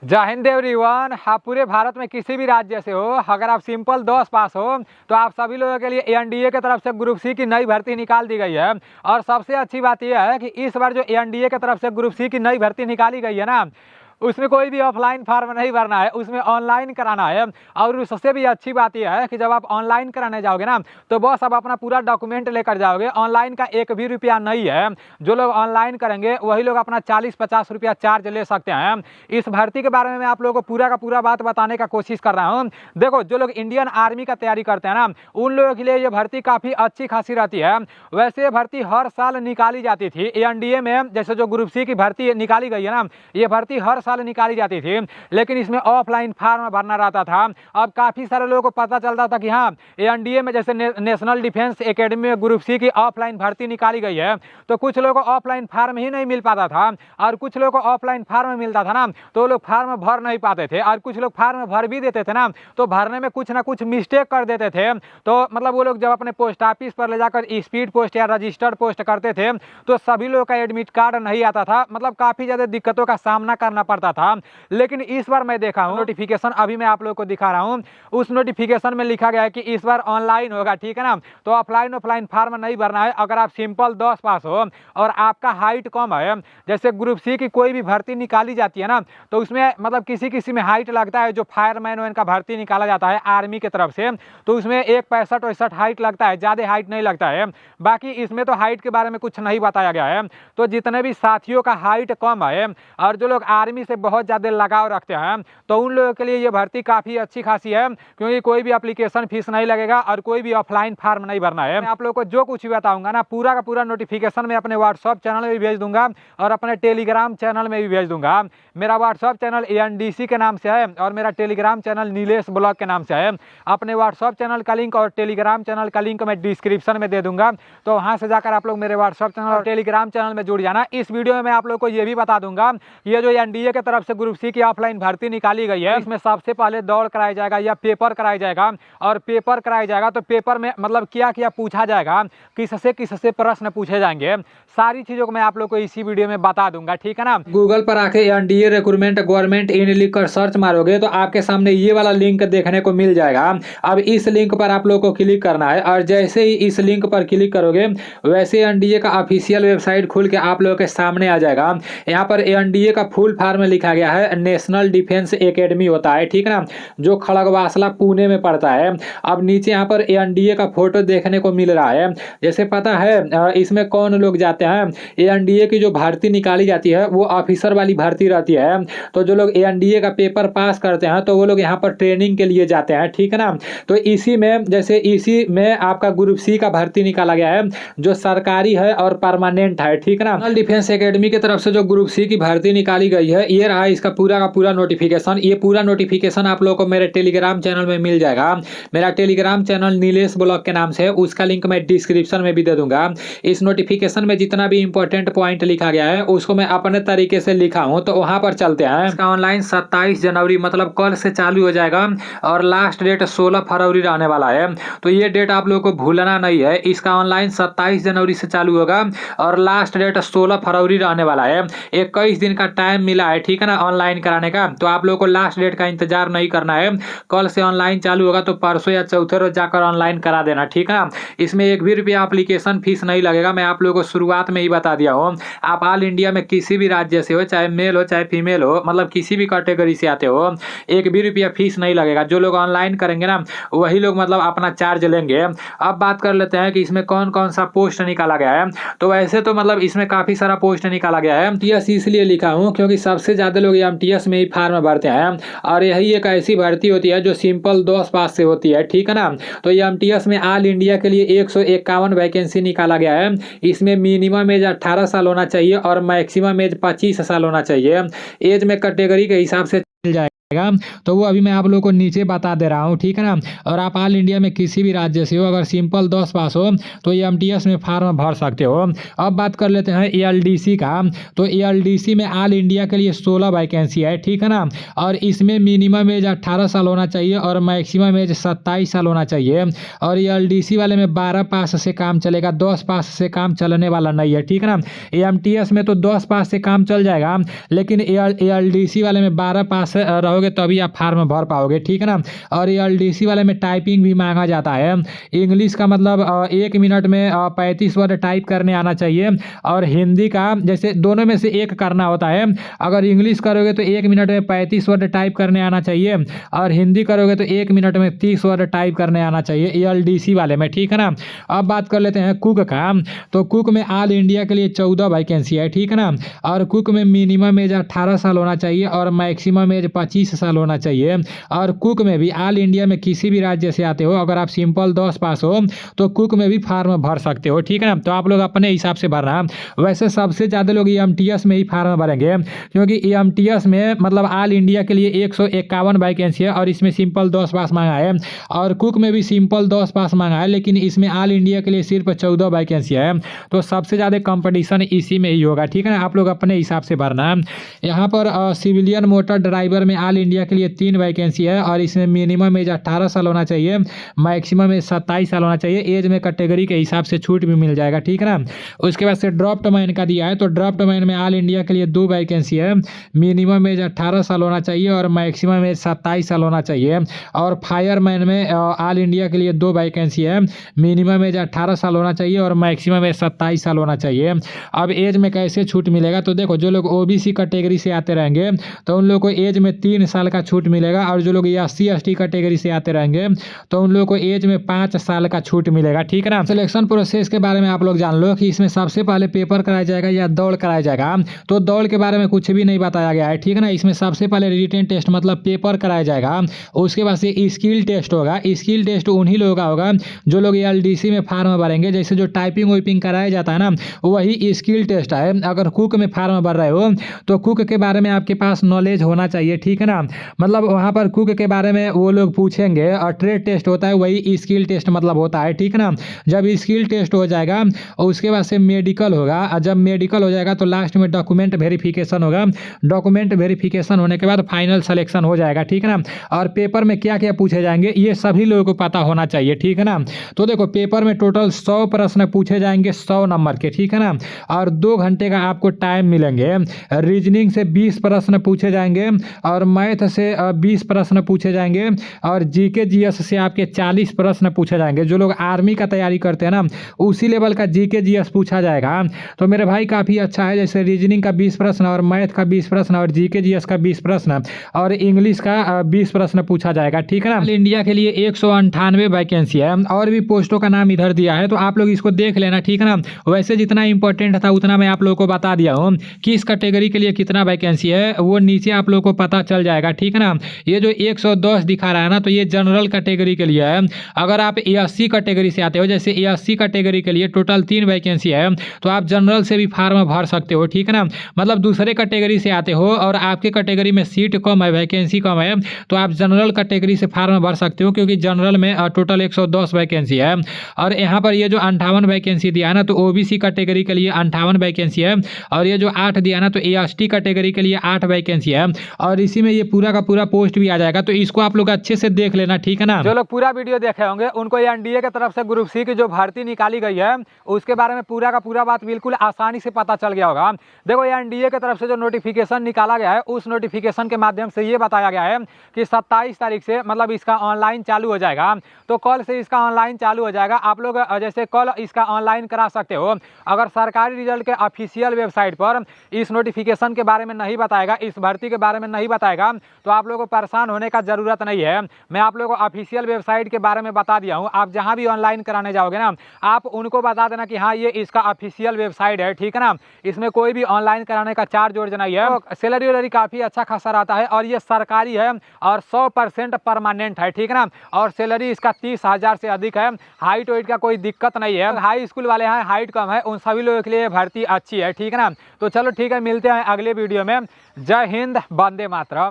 जय हिंद एवरीवन। हाँ, पूरे भारत में किसी भी राज्य से हो, अगर आप सिंपल 10 पास हो तो आप सभी लोगों के लिए एनडीए की तरफ से ग्रुप सी की नई भर्ती निकाल दी गई है। और सबसे अच्छी बात यह है कि इस बार जो एनडीए की तरफ से ग्रुप सी की नई भर्ती निकाली गई है ना, उसमें कोई भी ऑफलाइन फॉर्म नहीं भरना है, उसमें ऑनलाइन कराना है। और उससे भी अच्छी बात यह है कि जब आप ऑनलाइन कराने जाओगे ना, तो बस आप अपना पूरा डॉक्यूमेंट लेकर जाओगे। ऑनलाइन का एक भी रुपया नहीं है। जो लोग ऑनलाइन करेंगे वही लोग अपना 40-50 रुपया चार्ज ले सकते हैं। इस भर्ती के बारे में मैं आप लोगों को पूरा का पूरा बात बताने का कोशिश कर रहा हूँ। देखो, जो लोग इंडियन आर्मी का तैयारी करते हैं ना, उन लोगों के लिए ये भर्ती काफ़ी अच्छी खासी रहती है। वैसे ये भर्ती हर साल निकाली जाती थी एनडीए में। जैसे जो ग्रुप सी की भर्ती निकाली गई है ना, ये भर्ती हर साल निकाली जाती थी, लेकिन इसमें ऑफलाइन फॉर्म भरना रहता था। अब काफ़ी सारे लोगों को पता चलता था कि हाँ, एनडीए में जैसे नेशनल डिफेंस एकेडमी में ग्रुप सी की ऑफलाइन भर्ती निकाली गई है, तो कुछ लोगों को ऑफलाइन फॉर्म ही नहीं मिल पाता था। और कुछ लोगों को ऑफलाइन फॉर्म मिलता था ना, तो वो लोग फॉर्म भर नहीं पाते थे। और कुछ लोग फॉर्म भर भी देते थे ना, तो भरने में कुछ ना कुछ मिस्टेक कर देते थे। तो मतलब वो लोग जब अपने पोस्ट ऑफिस पर ले जाकर स्पीड पोस्ट या रजिस्टर्ड पोस्ट करते थे, तो सभी लोग का एडमिट कार्ड नहीं आता था। मतलब काफ़ी ज़्यादा दिक्कतों का सामना करना पड़ता था। लेकिन इस बार मैं देखा हूँ नोटिफिकेशन, अभी मैं आप लोगों को दिखा रहा हूँ। उस नोटिफिकेशन में लिखा गया है कि इस बार ऑनलाइन होगा, ठीक है ना। तो ऑफलाइन फॉर्म नहीं भरना है। अगर आप सिंपल 10 पास हो और आपका हाइट कम है, जैसे ग्रुप सी की कोई भी भर्ती निकाली जाती है ना, तो उसमें मतलब किसी किसी में हाइट लगता है। जो फायरमैन वैन का भर्ती निकाला जाता है आर्मी की तरफ से, तो उसमें 1.65-65 हाइट लगता है, ज़्यादा हाइट नहीं लगता है। बाकी इसमें तो हाइट के बारे में कुछ नहीं बताया गया है। तो जितने भी साथियों का हाइट कम है और जो लोग आर्मी से बहुत ज़्यादा लगाव रखते हैं, तो उन लोगों के लिए ये भर्ती काफ़ी अच्छी खासी है, क्योंकि कोई भी एप्लीकेशन फीस नहीं लगेगा और कोई भी ऑफलाइन फॉर्म नहीं भरना है। मैं आप लोगों को जो कुछ भी बताऊंगा ना, पूरा का पूरा नोटिफिकेशन मैं अपने व्हाट्सअप चैनल में भी भेज दूंगा और अपने टेलीग्राम चैनल में भी भेज दूंगा। मेरा व्हाट्सअप चैनल एनडीसी के नाम से है और मेरा टेलीग्राम चैनल नीलेश ब्लॉग के नाम से है। अपने व्हाट्सअप चैनल का लिंक और टेलीग्राम चैनल का लिंक मैं डिस्क्रिप्शन में दे दूंगा, तो वहाँ से जाकर आप लोग मेरे व्हाट्सअप चैनल और टेलीग्राम चैनल में जुड़ जाना। इस वीडियो में मैं आप लोग को ये भी बता दूंगा, ये जो एनडीए की तरफ से ग्रुप सी की ऑफलाइन भर्ती निकाली गई है, इसमें सबसे पहले दौड़ कराया जाएगा या पेपर कराया जाएगा। और पेपर कराया जाएगा तो पेपर में मतलब क्या क्या पूछा जाएगा, किससे प्रश्न पूछे जाएंगे, सारी चीज़ों को मैं आप लोग को इसी वीडियो में बता दूंगा, ठीक है ना। गूगल पर आके एनडीए रिक्रूटमेंट गवर्नमेंट इन लिख कर सर्च मारोगे तो आपके सामने ये वाला लिंक देखने को मिल जाएगा। अब इस लिंक पर आप लोग को क्लिक करना है और जैसे ही इस लिंक पर क्लिक करोगे, वैसे एनडीए का ऑफिशियल वेबसाइट खुल के आप लोगों के सामने आ जाएगा। यहाँ पर एनडीए का फुल फॉर्म लिखा गया है, नेशनल डिफेंस एकेडमी होता है, ठीक है ना, जो खड़गवासला पुणे में पड़ता है। अब नीचे यहाँ पर एनडीए का फोटो देखने को मिल रहा है। जैसे पता है इसमें कौन लोग जाते हैं, एनडीए की जो भर्ती निकाली जाती है वो ऑफिसर वाली भर्ती रहती है। तो जो लोग एनडीए का पेपर पास करते हैं तो वो लोग यहाँ पर ट्रेनिंग के लिए जाते हैं, ठीक है ना। तो इसी में जैसे इसी में आपका ग्रुप सी का भर्ती निकाला गया है, जो सरकारी है और परमानेंट है, ठीक है ना। नेशनल डिफेंस एकेडमी की तरफ से जो ग्रुप सी की भर्ती निकाली गई है, ये रहा इसका पूरा का पूरा नोटिफिकेशन। ये पूरा नोटिफिकेशन आप लोगों को मेरे टेलीग्राम चैनल में मिल जाएगा। मेरा टेलीग्राम चैनल नीलेश ब्लॉग के नाम से है, उसका लिंक मैं डिस्क्रिप्शन में भी दे दूंगा। इस नोटिफिकेशन में जितना भी इंपॉर्टेंट पॉइंट लिखा गया है उसको मैं अपने तरीके से लिखा हूं, तो वहां पर चलते हैं। इसका ऑनलाइन 27 जनवरी मतलब कल से चालू हो जाएगा और लास्ट डेट 16 फरवरी रहने वाला है। तो ये डेट आप लोगों को भूलना नहीं है। इसका ऑनलाइन 27 जनवरी से चालू होगा और लास्ट डेट 16 फरवरी रहने वाला है। 21 दिन का टाइम मिला है, ठीक है ना, ऑनलाइन कराने का। तो आप लोगों को लास्ट डेट का इंतजार नहीं करना है। कल से ऑनलाइन चालू होगा तो परसों या चौथे रोज जाकर ऑनलाइन करा देना, ठीक है ना। इसमें एक भी रुपया एप्लीकेशन फीस नहीं लगेगा। मैं आप लोगों को शुरुआत में ही बता दिया हूँ। आप ऑल इंडिया में किसी भी राज्य से हो, चाहे मेल हो चाहे फीमेल हो, मतलब किसी भी कैटेगरी से आते हो, एक भी रुपया फीस नहीं लगेगा। जो लोग ऑनलाइन करेंगे ना, वही लोग मतलब अपना चार्ज लेंगे। अब बात कर लेते हैं कि इसमें कौन कौन सा पोस्ट निकाला गया है। तो वैसे तो मतलब इसमें काफी सारा पोस्ट निकाला गया है। एमटीएस इसलिए लिखा हूँ क्योंकि सबसे ज्यादा लोग एमटीएस में ही फॉर्म भरते हैं और यही एक ऐसी भर्ती होती है जो सिंपल 10 पास से होती है, ठीक है ना। तो एमटीएस में ऑल इंडिया के लिए 151 वैकेंसी निकाला गया है। इसमें मिनिमम एज 18 साल होना चाहिए और मैक्सिमम एज 25 साल होना चाहिए। एज में कैटेगरी के हिसाब से मिल जाएगा। तो वो अभी मैं आप लोगों को नीचे बता दे रहा हूँ, ठीक है ना। और आप ऑल इंडिया में किसी भी राज्य से हो, अगर सिंपल 10 पास हो तो एमटीएस में फार्म भर सकते हो। अब बात कर लेते हैं एएलडीसी का। तो एएलडीसी में ऑल इंडिया के लिए 16 वैकेंसी है, ठीक है ना। और इसमें मिनिमम एज 18 साल होना चाहिए और मैक्सिमम एज 27 साल होना चाहिए। और एएलडीसी वाले में 12 पास से काम चलेगा, 10 पास से काम चलने वाला नहीं है, ठीक है ना। एमटीएस में तो 10 पास से काम चल जाएगा, लेकिन एएलडीसी वाले में 12 पास रहोगे तभी आप फार्म भर पाओगे, ठीक है ना। और एएलडीसी वाले में टाइपिंग भी मांगा जाता है। इंग्लिश का मतलब 1 मिनट में 35 वर्ड टाइप करने आना चाहिए, और हिंदी का जैसे दोनों में से एक करना होता है। अगर इंग्लिश करोगे तो 1 मिनट में 35 वर्ड टाइप करने आना चाहिए, और हिंदी करोगे तो 1 मिनट में 30 वर्ड टाइप करने आना चाहिए एएलडीसी वाले में, ठीक है ना। अब बात कर लेते हैं कुक का। तो कुक में ऑल इंडिया के लिए 14 वैकेंसी है, ठीक है ना। और कुक में मिनिमम एज 18 साल होना चाहिए और मैक्सिमम एज 25 साल होना चाहिए। और कुक में भी ऑल इंडिया में किसी भी राज्य से आते हो, अगर आप सिंपल 10 पास हो तो कुक में भी फार्म भर सकते हो, ठीक है ना। तो आप लोग अपने हिसाब से भरना। वैसे सबसे ज़्यादा लोग एमटीएस में ही फार्म भरेंगे, क्योंकि एमटीएस में मतलब ऑल इंडिया के लिए 151 वैकेंसी है और इसमें सिंपल 10 पास मांगा है। और कुक में भी सिंपल 10 पास मांगा है, लेकिन इसमें ऑल इंडिया के लिए सिर्फ 14 वैकेंसी है। तो सबसे ज़्यादा कंपटीशन इसी में ही होगा, ठीक है ना। आप लोग अपने हिसाब से भरना। यहाँ पर सिविलियन मोटर ड्राइवर में ऑल इंडिया के लिए 3 वैकेंसी है, और इसमें मिनिमम एज 18 साल होना चाहिए, मैक्सिमम एज 27 साल होना चाहिए। एज में कैटेगरी के हिसाब से छूट भी मिल जाएगा, ठीक है ना। उसके बाद से ड्राफ्ट मैन का दिया है। तो ड्राफ्ट मैन में ऑल इंडिया के लिए 2 वैकेंसी है, मिनिमम एज 18 साल होना चाहिए और मैक्सिमम एज 27 साल होना चाहिए। और फायरमैन में ऑल इंडिया के लिए 2 वैकेंसी है, मिनिमम एज 18 साल होना चाहिए और मैक्सिमम एज 27 साल होना चाहिए। अब एज में कैसे छूट मिलेगा, तो देखो जो लोग ओबीसी कैटेगरी से आते रहेंगे तो उन लोगों को एज में 3 साल का छूट मिलेगा, और जो लोग एससी एसटी कैटेगरी से आते रहेंगे तो उन लोगों को एज में 5 साल का छूट मिलेगा, ठीक है ना। सिलेक्शन प्रोसेस के बारे में आप लोग जान लो कि इसमें सबसे पहले पेपर कराया जाएगा या दौड़ कराया जाएगा। तो दौड़ के बारे में कुछ भी नहीं बताया गया है, ठीक है ना। इसमें सबसे पहले रिटन टेस्ट मतलब पेपर कराया जाएगा, उसके बाद से स्किल टेस्ट होगा। स्किल टेस्ट उन्हीं लोगों का होगा जो लोग एएलडीसी में फार्म भरेंगे। जैसे जो टाइपिंग वाइपिंग कराया जाता है ना, वही स्किल टेस्ट है। अगर कुक में फार्म भर रहे हो तो कुक के बारे में आपके पास नॉलेज होना चाहिए, ठीक है ना। मतलब वहाँ पर कुक के बारे में वो लोग पूछेंगे, और ट्रेड टेस्ट होता है, वही स्किल टेस्ट मतलब होता है, ठीक है ना। जब स्किल टेस्ट हो जाएगा और उसके बाद से मेडिकल होगा, और जब मेडिकल हो जाएगा तो लास्ट में डॉक्यूमेंट वेरिफिकेशन होगा। डॉक्यूमेंट वेरिफिकेशन होने के बाद फाइनल सिलेक्शन हो जाएगा, ठीक है ना। और पेपर में क्या क्या पूछे जाएंगे ये सभी लोगों को पता होना चाहिए, ठीक है ना। तो देखो पेपर में टोटल 100 प्रश्न पूछे जाएंगे 100 नंबर के, ठीक है ना। और 2 घंटे का आपको टाइम मिलेंगे। रीजनिंग से 20 प्रश्न पूछे जाएंगे, और मैथ से 20 प्रश्न पूछे जाएंगे, और जीके जीएस से आपके 40 प्रश्न पूछे जाएंगे। जो लोग आर्मी का तैयारी करते हैं ना, उसी लेवल का जीके जीएस पूछा जाएगा। तो मेरे भाई काफ़ी अच्छा है। जैसे रीजनिंग का 20 प्रश्न, और मैथ का 20 प्रश्न, और जीके जीएस का 20 प्रश्न, और इंग्लिश का 20 प्रश्न पूछा जाएगा, ठीक है ना। इंडिया के लिए 198 वैकेंसी है, और भी पोस्टों का नाम इधर दिया है, तो आप लोग इसको देख लेना, ठीक है ना। वैसे जितना इंपॉर्टेंट था उतना मैं आप लोगों को बता दिया हूँ। किस कैटेगरी के लिए कितना वैकेंसी है वो नीचे आप लोगों को पता चल जाएगा, ठीक है ना। ये जो 110 दिखा रहा है ना, तो ये जनरल कैटेगरी के लिए है। अगर आप एससी कैटेगरी से आते हो, जैसे एससी कैटेगरी के लिए टोटल 3 वैकेंसी है, तो आप जनरल से भी फार्म भर सकते हो, ठीक है ना। मतलब दूसरे कैटेगरी से आते हो और आपके कैटेगरी में सीट कम है, वैकेंसी कम है, तो आप जनरल कैटेगरी से फार्म भर सकते हो, क्योंकि जनरल में टोटल 110 वैकेंसी है। और यहाँ पर ये जो 58 वैकेंसी दिया है ना, तो ओबीसी कैटेगरी के लिए 58 वैकेंसी है। और ये जो 8 दिया ना, तो एसटी कैटेगरी के लिए 8 वैकेंसी है। और इसी में ये पूरा का पूरा पोस्ट भी आ जाएगा, तो इसको आप लोग अच्छे से देख लेना, ठीक है ना। जो लोग पूरा वीडियो देखे होंगे उनको एनडीए की तरफ से ग्रुप सी की जो भर्ती निकाली गई है उसके बारे में पूरा का पूरा बात बिल्कुल आसानी से पता चल गया होगा। देखो एनडीए की तरफ से जो नोटिफिकेशन निकाला गया है, उस नोटिफिकेशन के माध्यम से ये बताया गया है कि 27 तारीख से मतलब इसका ऑनलाइन चालू हो जाएगा। तो कल से इसका ऑनलाइन चालू हो जाएगा। आप लोग जैसे कल इसका ऑनलाइन करा सकते हो। अगर सरकारी रिजल्ट के ऑफिशियल वेबसाइट पर इस नोटिफिकेशन के बारे में नहीं बताएगा, इस भर्ती के बारे में नहीं बताएगा, तो आप लोगों को परेशान होने का जरूरत नहीं है। मैं आप लोगों को ऑफिशियल वेबसाइट के बारे में बता दिया हूँ। आप जहाँ भी ऑनलाइन कराने जाओगे ना, आप उनको बता देना कि हाँ ये इसका ऑफिशियल वेबसाइट है, ठीक है ना। इसमें कोई भी ऑनलाइन कराने का चार्ज वर्ज नहीं है। तो सैलरी वैलरी काफ़ी अच्छा खासा रहता है, और ये सरकारी है और 100% परमानेंट है, ठीक है ना। और सैलरी इसका 30,000 से अधिक है। हाइट वाइट का कोई दिक्कत नहीं है। हाई स्कूल वाले हैं, हाइट कम है, उन सभी लोगों के लिए भर्ती अच्छी है, ठीक है ना। तो चलो ठीक है, मिलते हैं अगले वीडियो में। जय हिंद, वंदे मातरम।